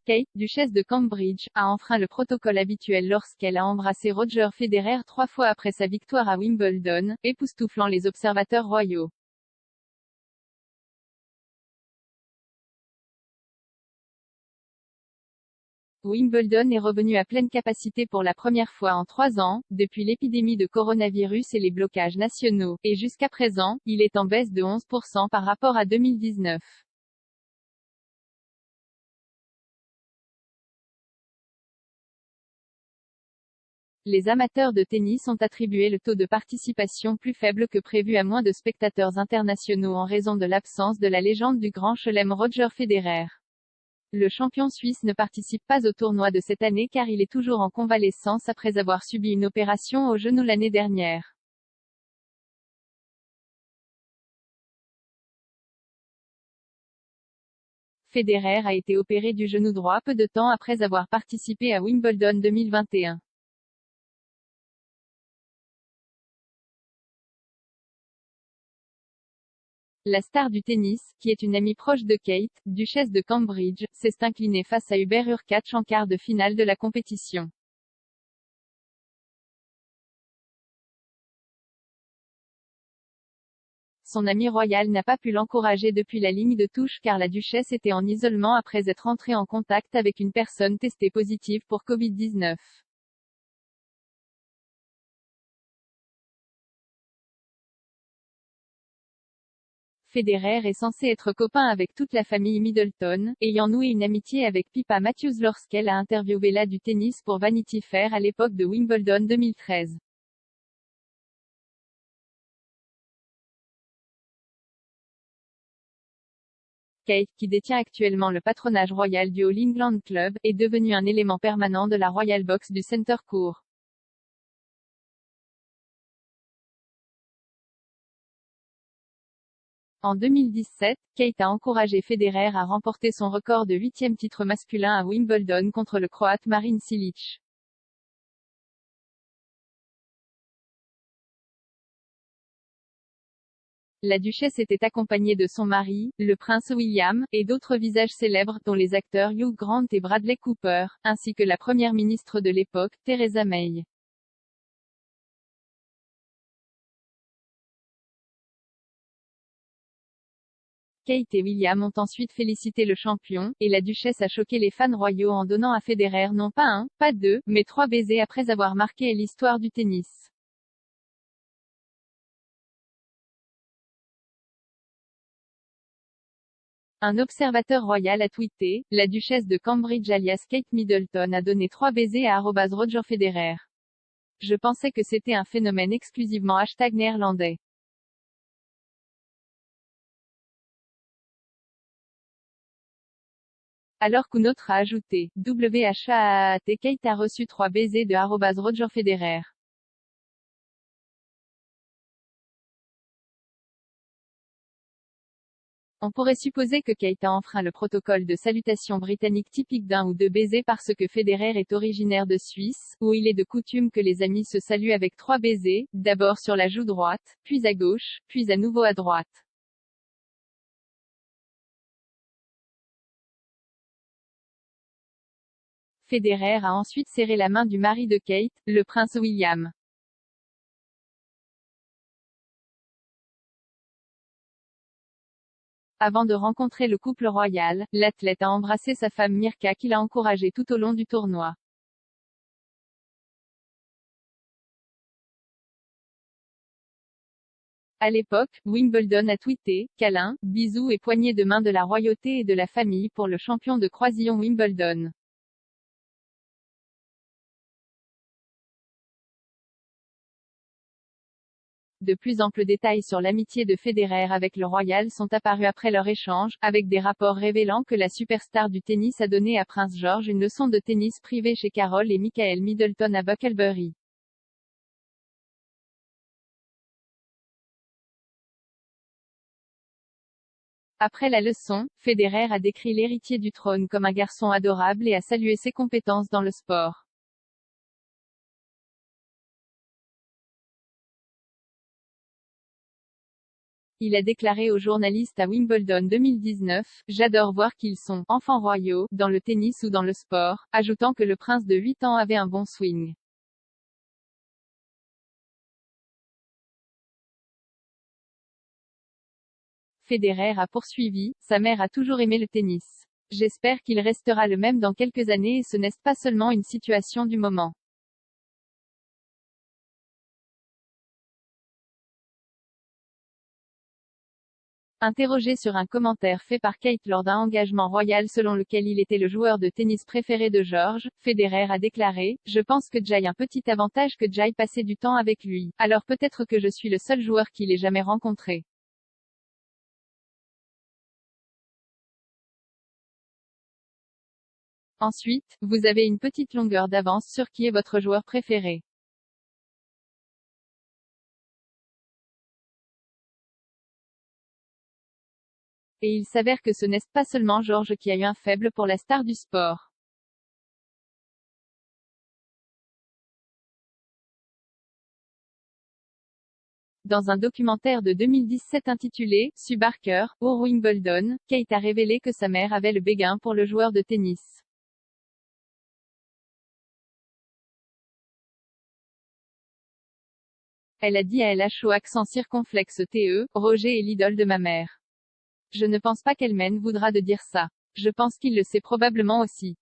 Kate, duchesse de Cambridge, a enfreint le protocole habituel lorsqu'elle a embrassé Roger Federer 3 fois après sa victoire à Wimbledon, époustouflant les observateurs royaux. Wimbledon est revenu à pleine capacité pour la première fois en 3 ans, depuis l'épidémie de coronavirus et les blocages nationaux, et jusqu'à présent, il est en baisse de 11% par rapport à 2019. Les amateurs de tennis ont attribué le taux de participation plus faible que prévu à moins de spectateurs internationaux en raison de l'absence de la légende du Grand Chelem Roger Federer. Le champion suisse ne participe pas au tournoi de cette année car il est toujours en convalescence après avoir subi une opération au genou l'année dernière. Federer a été opéré du genou droit peu de temps après avoir participé à Wimbledon 2021. La star du tennis, qui est une amie proche de Kate, duchesse de Cambridge, s'est inclinée face à Hubert Hurkacz en quart de finale de la compétition. Son ami royal n'a pas pu l'encourager depuis la ligne de touche car la duchesse était en isolement après être entrée en contact avec une personne testée positive pour Covid-19. Federer est censé être copain avec toute la famille Middleton, ayant noué une amitié avec Pippa Matthews lorsqu'elle a interviewé la du tennis pour Vanity Fair à l'époque de Wimbledon 2013. Kate, qui détient actuellement le patronage royal du All England Club, est devenue un élément permanent de la Royal Box du Centre Court. En 2017, Kate a encouragé Federer à remporter son record de 8e titre masculin à Wimbledon contre le Croate Marin Cilic. La duchesse était accompagnée de son mari, le prince William, et d'autres visages célèbres, dont les acteurs Hugh Grant et Bradley Cooper, ainsi que la première ministre de l'époque, Theresa May. Kate et William ont ensuite félicité le champion, et la duchesse a choqué les fans royaux en donnant à Federer non pas un, pas deux, mais 3 baisers après avoir marqué l'histoire du tennis. Un observateur royal a tweeté, la duchesse de Cambridge alias Kate Middleton a donné 3 baisers à @Roger Federer. Je pensais que c'était un phénomène exclusivement #néerlandais. Alors qu'une autre a ajouté, WHAAT Kate a reçu 3 baisers de @Roger Federer. On pourrait supposer que Kate a enfreint le protocole de salutation britannique typique d'un ou 2 baisers parce que Federer est originaire de Suisse, où il est de coutume que les amis se saluent avec 3 baisers, d'abord sur la joue droite, puis à gauche, puis à nouveau à droite. Federer a ensuite serré la main du mari de Kate, le prince William. Avant de rencontrer le couple royal, l'athlète a embrassé sa femme Mirka qui l'a encouragé tout au long du tournoi. À l'époque, Wimbledon a tweeté, câlins, bisous et poignées de main de la royauté et de la famille pour le champion de croisillon Wimbledon. De plus amples détails sur l'amitié de Federer avec le royal sont apparus après leur échange, avec des rapports révélant que la superstar du tennis a donné à Prince George une leçon de tennis privée chez Carol et Michael Middleton à Bucklebury. Après la leçon, Federer a décrit l'héritier du trône comme un garçon adorable et a salué ses compétences dans le sport. Il a déclaré aux journalistes à Wimbledon 2019, « J'adore voir qu'ils sont « enfants royaux » dans le tennis ou dans le sport », ajoutant que le prince de 8 ans avait un bon swing. Federer a poursuivi, « Sa mère a toujours aimé le tennis. J'espère qu'il restera le même dans quelques années et ce n'est pas seulement une situation du moment. » Interrogé sur un commentaire fait par Kate lors d'un engagement royal selon lequel il était le joueur de tennis préféré de George, Federer a déclaré, « Je pense que j'ai un petit avantage que j'aille passer du temps avec lui. Alors peut-être que je suis le seul joueur qu'il ait jamais rencontré. » Ensuite, vous avez une petite longueur d'avance sur qui est votre joueur préféré. Et il s'avère que ce n'est pas seulement George qui a eu un faible pour la star du sport. Dans un documentaire de 2017 intitulé « Sue Barker, au Wimbledon », Kate a révélé que sa mère avait le béguin pour le joueur de tennis. Elle a dit à LH au accent circonflexe TE, « Roger est l'idole de ma mère. Je ne pense pas qu'Elmen voudra de dire ça. Je pense qu'il le sait probablement aussi. »